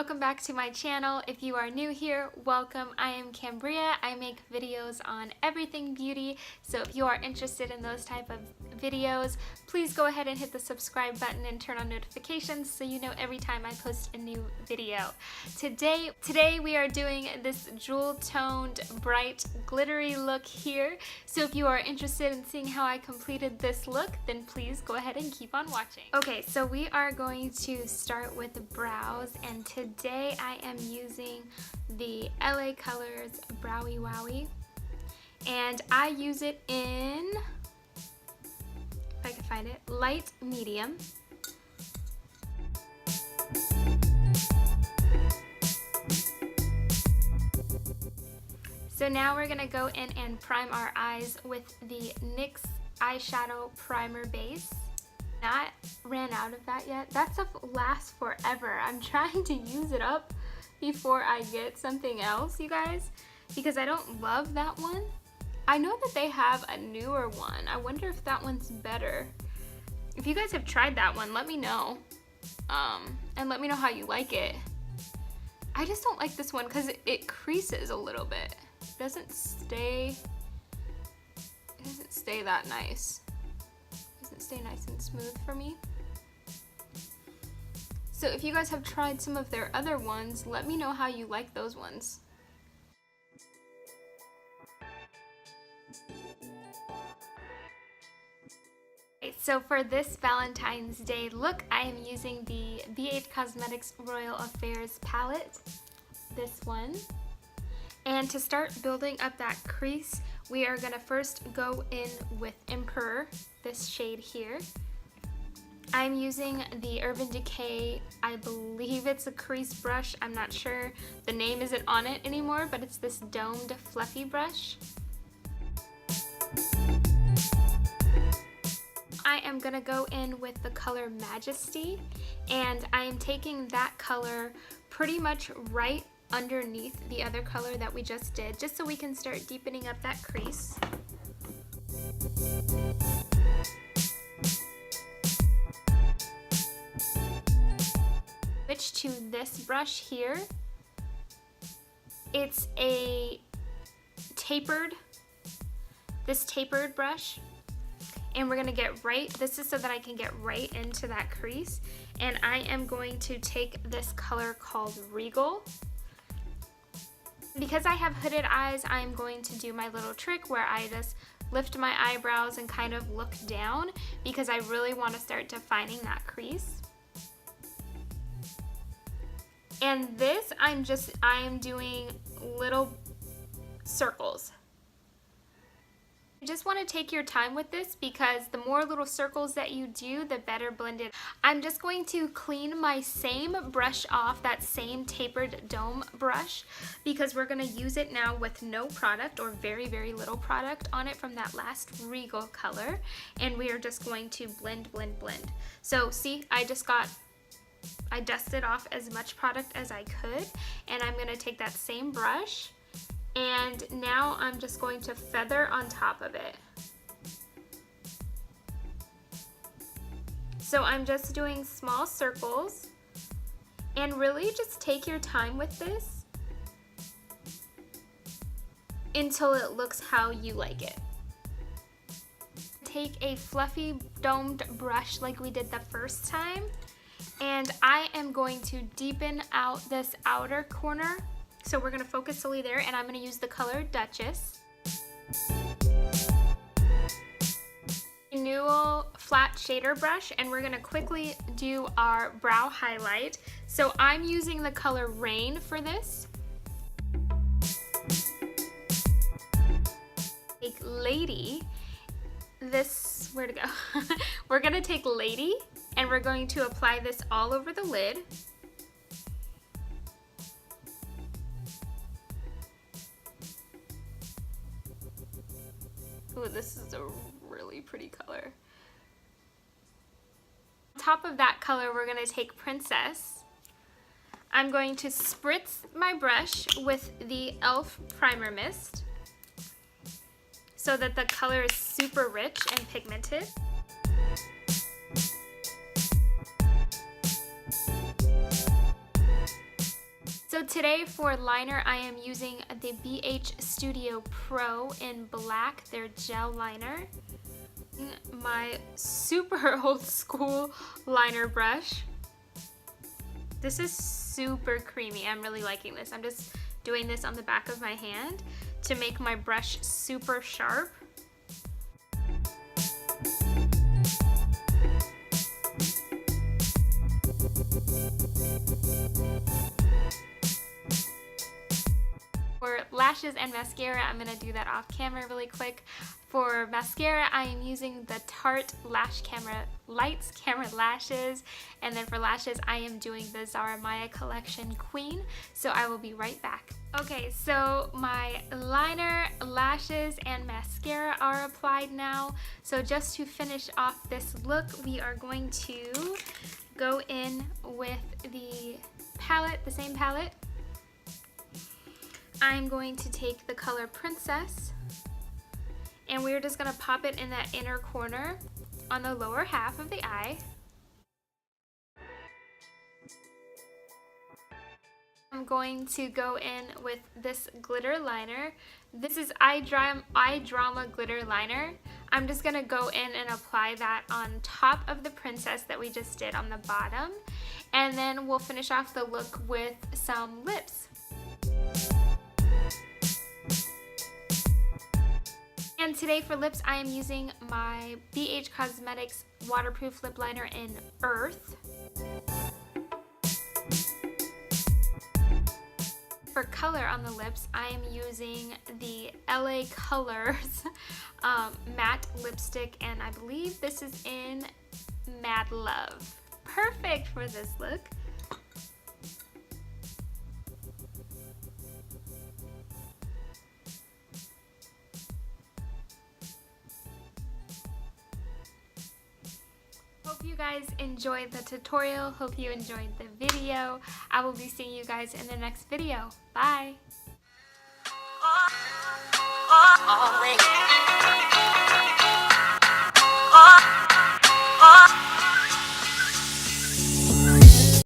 welcome back to my channel. If you are new here, welcome. I am Cambria. I make videos on everything beauty, so if you are interested in those type of videos, please go ahead and hit the subscribe button and turn on notifications so you know every time I post a new video. Today we are doing this jewel-toned, bright, glittery look here, so if you are interested in seeing how I completed this look, then please go ahead and keep on watching. Okay, so we are going to start with the brows, and today I am using the LA Colors Browie Wowie, and I use it in, if I can find it, light medium. So now we're gonna go in and prime our eyes with the NYX Eyeshadow Primer Base. Not ran out of that yet. That stuff lasts forever. I'm trying to use it up before I get something else, you guys, because I don't love that one. I know that they have a newer one. I wonder if that one's better. If you guys have tried that one, let me know. And let me know how you like it. I just don't like this one because it creases a little bit. It doesn't stay that nice. Doesn't stay nice and smooth for me. So if you guys have tried some of their other ones, let me know how you like those ones. Okay, so for this Valentine's Day look, I am using the BH Cosmetics Royal Affairs palette, this one. And to start building up that crease, we are gonna first go in with Emperor, this shade here. I'm using the Urban Decay, I believe it's a crease brush, I'm not sure. The name isn't on it anymore, but it's this domed fluffy brush. I am gonna go in with the color Majesty, and I am taking that color pretty much right underneath the other color that we just did, just so we can start deepening up that crease. Switch to this brush here. It's a tapered brush, and we're gonna get right, this is so that I can get right into that crease, and I am going to take this color called Regal. Because I have hooded eyes, I'm going to do my little trick where I just lift my eyebrows and kind of look down, because I really want to start defining that crease. And this, I'm doing little circles. You just want to take your time with this, because the more little circles that you do, the better blended. I'm just going to clean my same brush off, that same tapered dome brush, because we're going to use it now with no product or very, very little product on it from that last Regal color, and we are just going to blend, blend, blend. So see, I dusted off as much product as I could, and I'm going to take that same brush, and now I'm just going to feather on top of it. So I'm just doing small circles, and really just take your time with this until it looks how you like it. Take a fluffy domed brush like we did the first time, and I am going to deepen out this outer corner. So we're gonna focus solely there, and I'm gonna use the color Duchess. Renewal flat shader brush, and we're gonna quickly do our brow highlight. So I'm using the color Rain for this. Take Lady, where to go? We're gonna take Lady, and we're going to apply this all over the lid. Ooh, this is a really pretty color. On top of that color, we're gonna take Princess. I'm going to spritz my brush with the e.l.f. Primer Mist so that the color is super rich and pigmented. So today for liner, I am using the BH Studio Pro in black, their gel liner. My super old school liner brush. This is super creamy. I'm really liking this. I'm just doing this on the back of my hand to make my brush super sharp. For lashes and mascara, I'm going to do that off camera really quick. For mascara, I am using the Tarte Lights Camera Lashes. And then for lashes, I am doing the Zahramaia Collection Queen. So I will be right back. Okay, so my liner, lashes, and mascara are applied now. So just to finish off this look, we are going to go in with the palette, the same palette. I'm going to take the color Princess, and we're just going to pop it in that inner corner on the lower half of the eye. I'm going to go in with this glitter liner. This is Eye Drama glitter liner. I'm just going to go in and apply that on top of the Princess that we just did on the bottom, and then we'll finish off the look with some lips. And today for lips, I am using my BH Cosmetics waterproof lip liner in Earth. For color on the lips, I am using the LA Colors matte lipstick, and I believe this is in Mad Love. Perfect for this look. Hope you guys enjoyed the tutorial. Hope you enjoyed the video. I will be seeing you guys in the next video. Bye!